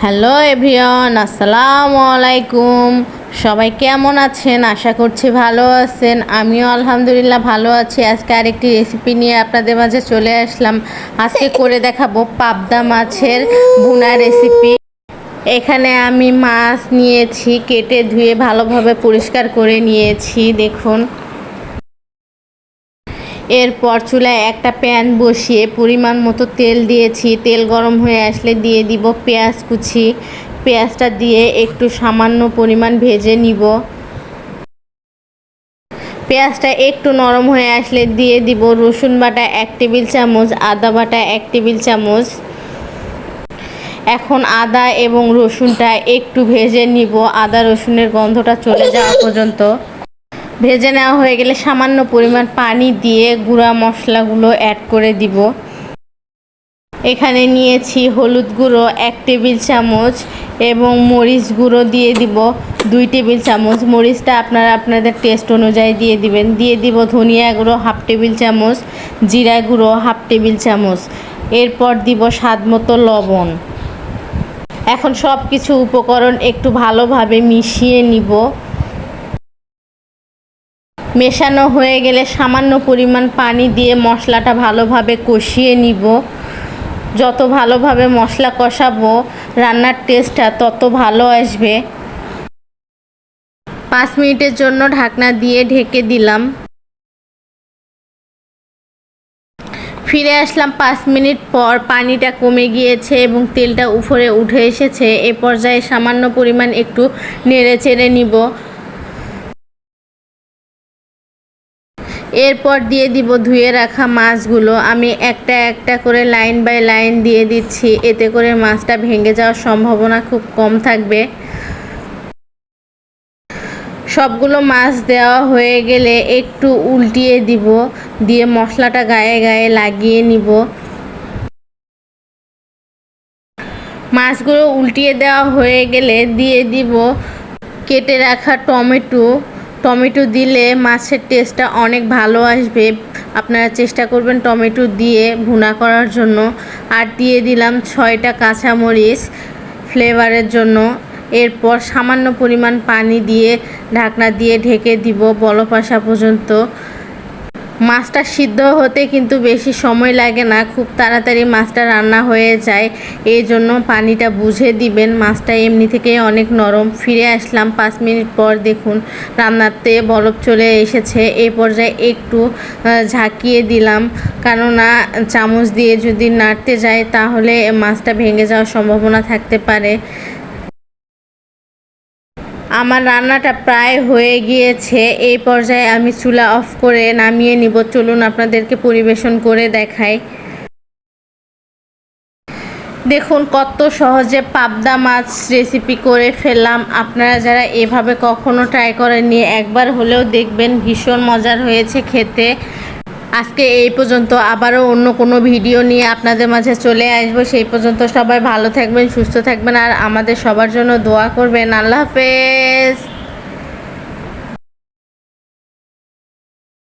Hello everyone, আসসালামু আলাইকুম। সবাই কেমন আছেন? আশা করছি ভালো আছেন। আমিও আলহামদুলিল্লাহ ভালো আছি। আজকে আরেকটি রেসিপি নিয়ে আপনাদের মাঝে চলে আসলাম। আজকে করে দেখাবো পাবদা মাছের ভুনা রেসিপি। এখানে আমি মাছ নিয়েছি, কেটে ধুয়ে ভালোভাবে পরিষ্কার করে নিয়েছি। দেখুন, এরপর চুলায় একটা প্যান বসিয়ে পরিমাণ মতো তেল দিয়েছি। তেল গরম হয়ে আসলে দিয়ে দিব পেঁয়াজ কুচি। পেঁয়াজটা দিয়ে একটু সামান্য পরিমাণ ভেজে নিব। পেঁয়াজটা একটু নরম হয়ে আসলে দিয়ে দিব রসুন বাটা 1 টেবিল চামচ, আদা বাটা 1 টেবিল চামচ। এখন আদা এবং রসুনটা একটু ভেজে নিব, আদা রসুনের গন্ধটা চলে যাওয়া পর্যন্ত। ভেজে নেওয়া হয়ে গেলে সামান্য পরিমাণ পানি দিয়ে গুঁড়া মশলাগুলো অ্যাড করে দিব। এখানে নিয়েছি হলুদ গুঁড়ো 1 টেবিল চামচ এবং মরিচ গুঁড়ো দিয়ে দিব 2 টেবিল চামচ। মরিচটা আপনারা আপনাদের টেস্ট অনুযায়ী দিয়ে দিবেন। দিয়ে দিব ধনিয়া গুঁড়ো 1/2 টেবিল চামচ, জিরা গুঁড়ো 1/2 টেবিল চামচ। এরপর দিব স্বাদ মতো লবণ। এখন সব কিছু উপকরণ একটু ভালোভাবে মিশিয়ে নিব। মেশানো হয়ে গেলে সামান্য পরিমাণ পানি দিয়ে মশলাটা ভালোভাবে কষিয়ে নিব। যত ভালোভাবে মশলা কষাবো রান্নার টেস্টটা তত ভালো আসবে। 5 মিনিটের জন্য ঢাকনা দিয়ে ঢেকে দিলাম। ফিরে আসলাম 5 মিনিট পর। পানিটা কমে গিয়েছে এবং তেলটা উপরে উঠে এসেছে। এ পর্যায়ে সামান্য পরিমাণ একটু নেড়ে চেড়ে নিব। এরপর দিয়ে দিব ধুয়ে রাখা মাছগুলো। আমি একটা একটা করে লাইন বাই লাইন দিয়ে দিচ্ছি, এতে করে মাছটা ভেঙে যাওয়ার সম্ভাবনা খুব কম থাকবে। সবগুলো মাছ দেওয়া হয়ে গেলে একটু উল্টিয়ে দিব, দিয়ে মশলাটা গায়ে গায়ে লাগিয়ে নিব। মাছগুলো উল্টিয়ে দেওয়া হয়ে গেলে দিয়ে দিব কেটে রাখা টমেটো দিলে মাছের টেস্টটা অনেক ভালো আসবে। আপনারা চেষ্টা করবেন টমেটো দিয়ে ভুনা করার জন্য। আর দিয়ে দিলাম 6টা কাঁচামরিচ ফ্লেভারের জন্য। এরপর সামান্য পরিমাণ পানি দিয়ে ঢাকনা দিয়ে ঢেকে দিব বলক আসা পর্যন্ত। মাছটা সিদ্ধ হতে কিন্তু বেশি সময় লাগে না, খুব তাড়াতাড়ি মাছটা রান্না হয়ে যায়। এই জন্য পানিটা বুঝে দিবেন। মাছটা এমনি থেকেই অনেক নরম। ফিরে আসলাম 5 মিনিট পর। দেখুন রান্নাতে বলক চলে এসেছে। এই পর্যায়ে একটু ঝাঁকিয়ে দিলাম, কেননা চামচ দিয়ে যদি নাড়তে যায় তাহলে মাছটা ভেঙে যাওয়ার সম্ভাবনা থাকতে পারে। আমার রান্নাটা প্রায় হয়ে গিয়েছে। এই পর্যায়ে আমি চুলা অফ করে নামিয়ে নিব। চলুন আপনাদেরকে পরিবেশন করে দেখাই। দেখুন কত সহজে পাবদা মাছ রেসিপি করে ফেললাম। আপনারা যারা এভাবে কখনো ট্রাই করেননি একবার হলেও দেখবেন, ভীষণ মজার হয়েছে খেতে। আজকে এই পর্যন্ত, আবারও অন্য কোনো ভিডিও নিয়ে আপনাদের মাঝে চলে আসবো। সেই পর্যন্ত সবাই ভালো থাকবেন, সুস্থ থাকবেন আর আমাদের সবার জন্য দোয়া করবেন। আল্লাহ হাফেজ।